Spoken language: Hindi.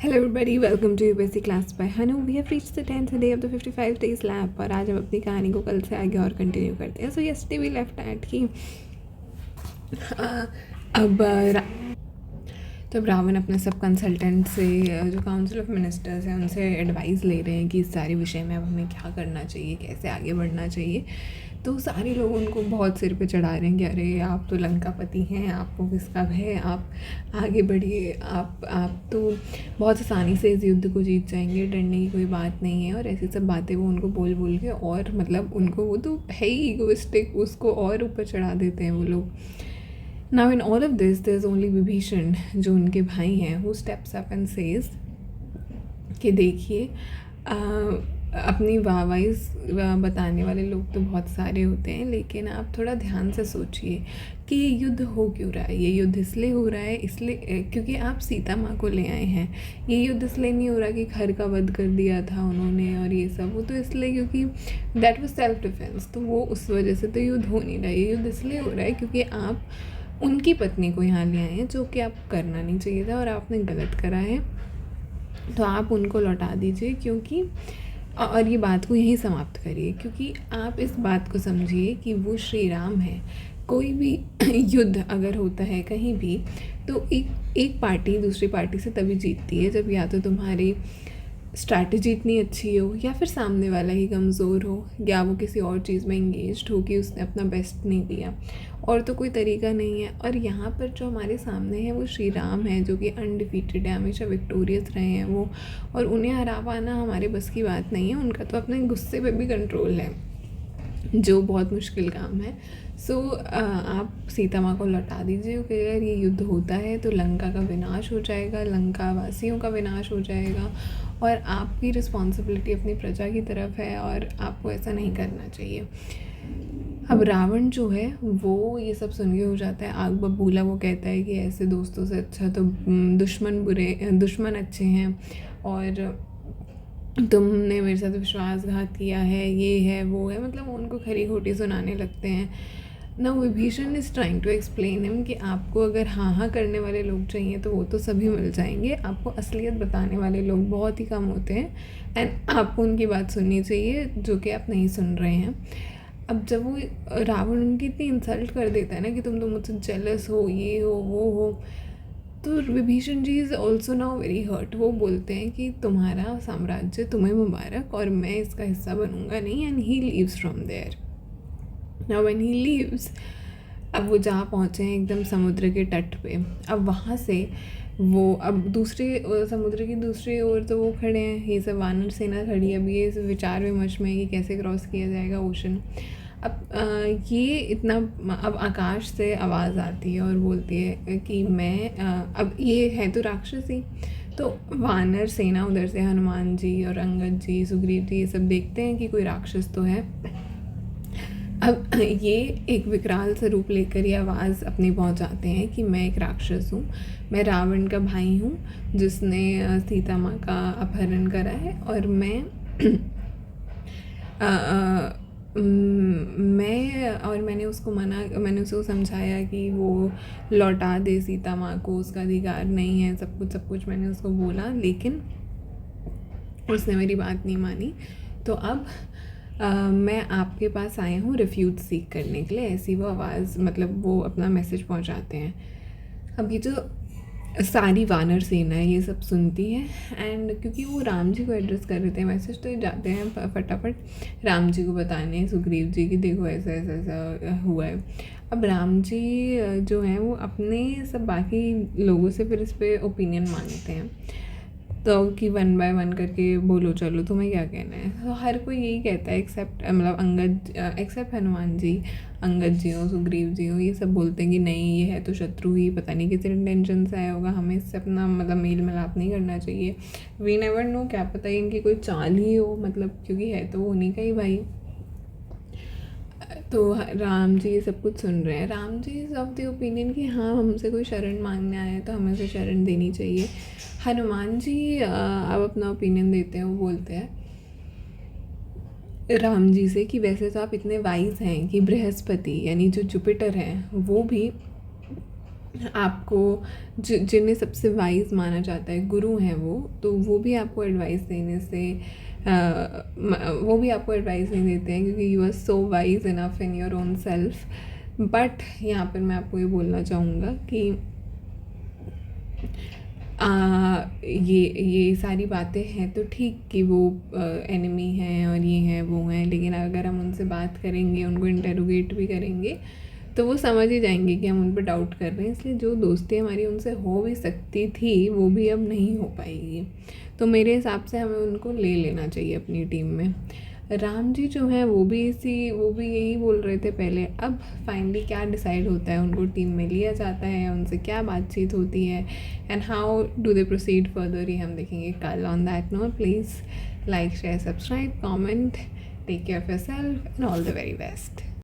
Hello everybody, welcome to UPSC class by Hanu. We have reached the 10th day of the 55 days lab और आज हम अपनी कहानी को कल से आगे और कंटिन्यू करते हैं. So yesterday we left at कि अब तो रावण अपने सब कंसल्टेंट से जो काउंसिल ऑफ मिनिस्टर्स हैं उनसे एडवाइस ले रहे हैं कि इस सारे विषय में अब हमें क्या करना चाहिए, कैसे आगे बढ़ना चाहिए. तो सारे लोग उनको बहुत सिर पे चढ़ा रहे हैं कि अरे आप तो लंकापति हैं, आपको किसका भय, आप आगे बढ़िए, आप तो बहुत आसानी से इस युद्ध को जीत जाएंगे, डरने की कोई बात नहीं है. और ऐसी सब बातें वो उनको बोल बोल के और मतलब उनको वो तो है ही ईगोइस्टिक, उसको और ऊपर चढ़ा देते हैं वो लोग. Now in all of this there's only Vibhishan जो उनके भाई हैं who steps up and says कि देखिए अपनी वाहवाइज बताने वाले लोग तो बहुत सारे होते हैं, लेकिन आप थोड़ा ध्यान से सोचिए कि ये युद्ध हो क्यों रहा है. ये युद्ध इसलिए हो रहा है इसलिए क्योंकि आप सीता माँ को ले आए हैं. ये युद्ध इसलिए नहीं हो रहा कि खर का वध कर दिया था उन्होंने और ये सब, वो तो इसलिए क्योंकि दैट वाज सेल्फ डिफेंस, तो वो उस वजह से तो युद्ध हो नहीं रहा है. ये युद्ध इसलिए हो रहा है क्योंकि आप उनकी पत्नी को यहाँ ले आए हैं, जो कि आपको करना नहीं चाहिए था और आपने गलत करा है. तो आप उनको लौटा दीजिए क्योंकि और ये बात को यहीं समाप्त करिए, क्योंकि आप इस बात को समझिए कि वो श्री राम है. कोई भी युद्ध अगर होता है कहीं भी तो एक पार्टी दूसरी पार्टी से तभी जीतती है जब या तो तुम्हारी स्ट्रैटेजी इतनी अच्छी हो या फिर सामने वाला ही कमज़ोर हो या वो किसी और चीज़ में इंगेज्ड हो कि उसने अपना बेस्ट नहीं दिया, और तो कोई तरीका नहीं है. और यहाँ पर जो हमारे सामने है वो श्री राम है जो कि अनडिफीटेड है, हमेशा विक्टोरियस रहे हैं वो, और उन्हें हरा पाना हमारे बस की बात नहीं है. उनका तो अपने गुस्से पे भी कंट्रोल है जो बहुत मुश्किल काम है. सो आप सीता माँ को लौटा दीजिए कि अगर ये युद्ध होता है तो लंका का विनाश हो जाएगा, लंका वासियों का विनाश हो जाएगा, और आपकी रिस्पॉन्सिबिलिटी अपनी प्रजा की तरफ है और आपको ऐसा नहीं करना चाहिए. अब रावण जो है वो ये सब सुन के हो जाता है आग बबूला. वो कहता है कि ऐसे दोस्तों से अच्छा तो दुश्मन अच्छे हैं, और तुमने मेरे साथ विश्वासघात किया है, ये है वो है, मतलब उनको खरी खोटी सुनाने लगते हैं ना. Vibhishan is trying to explain him कि आपको अगर हाँ करने वाले लोग चाहिए तो वो तो सभी मिल जाएंगे, आपको असलियत बताने वाले लोग बहुत ही कम होते हैं, एंड आपको उनकी बात सुननी चाहिए जो कि आप नहीं सुन रहे हैं. अब जब वो रावण उनकी इतनी इंसल्ट कर देता है ना कि तुम तो मुझसे जेलस हो, ये हो वो हो, तो Vibhishan ji is also now very hurt. वो बोलते हैं कि तुम्हारा साम्राज्य तुम्हें मुबारक और मैं इसका हिस्सा बनूंगा नहीं, and he leaves from there. Now when he leaves, अब वो जहाँ पहुँचे हैं एकदम समुद्र के तट पे, अब वहाँ से वो अब दूसरे समुद्र की दूसरी ओर तो वो खड़े हैं, ये सब वानर सेना खड़ी है. अब ये विचार विमर्श में कि कैसे क्रॉस किया जाएगा ओशन. अब ये इतना अब आकाश से आवाज़ आती है और बोलती है कि मैं अब ये है तो राक्षसी. तो वानर सेना उधर से हनुमान जी और अंगद जी, सुग्रीव जी ये सब देखते हैं कि कोई राक्षस तो है. अब ये एक विकराल स्वरूप लेकर ये आवाज़ अपनी पहुंचाते हैं कि मैं एक राक्षस हूँ, मैं रावण का भाई हूँ जिसने सीता माँ का अपहरण करा है, और मैंने मैंने उसको समझाया कि वो लौटा दे सीता माँ को, उसका अधिकार नहीं है, सब कुछ मैंने उसको बोला, लेकिन उसने मेरी बात नहीं मानी. तो अब मैं आपके पास आया हूँ रिफ्यूज सीख करने के लिए. ऐसी वो आवाज़, मतलब वो अपना मैसेज पहुँचाते हैं. अब ये जो सारी वानर सेना है ये सब सुनती है, एंड क्योंकि वो राम जी को एड्रेस कर रहे थे मैसेज, तो ये जाते हैं फटाफट राम जी को बताने, सुग्रीव जी की देखो ऐसा ऐसा ऐसा हुआ है. अब राम जी जो हैं वो अपने सब बाकी लोगों से फिर इस पर ओपिनियन मांगते हैं, तो कि 1 बाय 1 करके बोलो चलो तुम्हें क्या कहना है. तो हर कोई यही कहता है एक्सेप्ट मतलब एक्सेप्ट हनुमान जी, अंगद जी हो, सुग्रीव जी हो, ये सब बोलते हैं कि नहीं ये है तो शत्रु ही, पता नहीं किस इंटेंशन से आया होगा, हमें इससे अपना मतलब मेल मिलाप नहीं करना चाहिए. वी नेवर नो, क्या पता इनकी कोई चाल ही हो, मतलब क्योंकि है तो वो उन्हीं का ही भाई. तो राम जी ये सब कुछ सुन रहे हैं. Ram ji is of the opinion कि हाँ हमसे कोई शरण मांगने आया है तो हमें उसे शरण देनी चाहिए. हनुमान जी अब अपना ओपिनियन देते हैं. वो बोलते हैं राम जी से कि वैसे तो आप इतने वाइज हैं कि बृहस्पति यानी जो जुपिटर हैं वो भी आपको जिन्हें सबसे वाइज़ माना जाता है, गुरु हैं वो, तो वो भी आपको एडवाइस देने से वो भी आपको एडवाइस नहीं देते हैं, क्योंकि you are so wise enough in your own self. But यहाँ पर मैं आपको ये बोलना चाहूँगा कि ये सारी बातें हैं तो ठीक कि वो एनिमी हैं और ये हैं वो हैं, लेकिन अगर हम उनसे बात करेंगे, उनको इंटेरोगेट भी करेंगे, तो वो समझ ही जाएंगे कि हम उन पर डाउट कर रहे हैं। इसलिए जो दोस्ती हमारी उनसे हो भी सकती थी, वो भी अब नहीं हो पाएगी। तो मेरे हिसाब से हमें उनको ले लेना चाहिए अपनी टीम में। राम जी जो हैं वो भी यही बोल रहे थे पहले। अब फाइनली क्या डिसाइड होता है, उनको टीम में लिया जाता है, उनसे क्या बातचीत होती है, and how do they proceed further, ये हम देखेंगे कल। On that note, please like, share, subscribe, comment, take care of yourself and all the very best.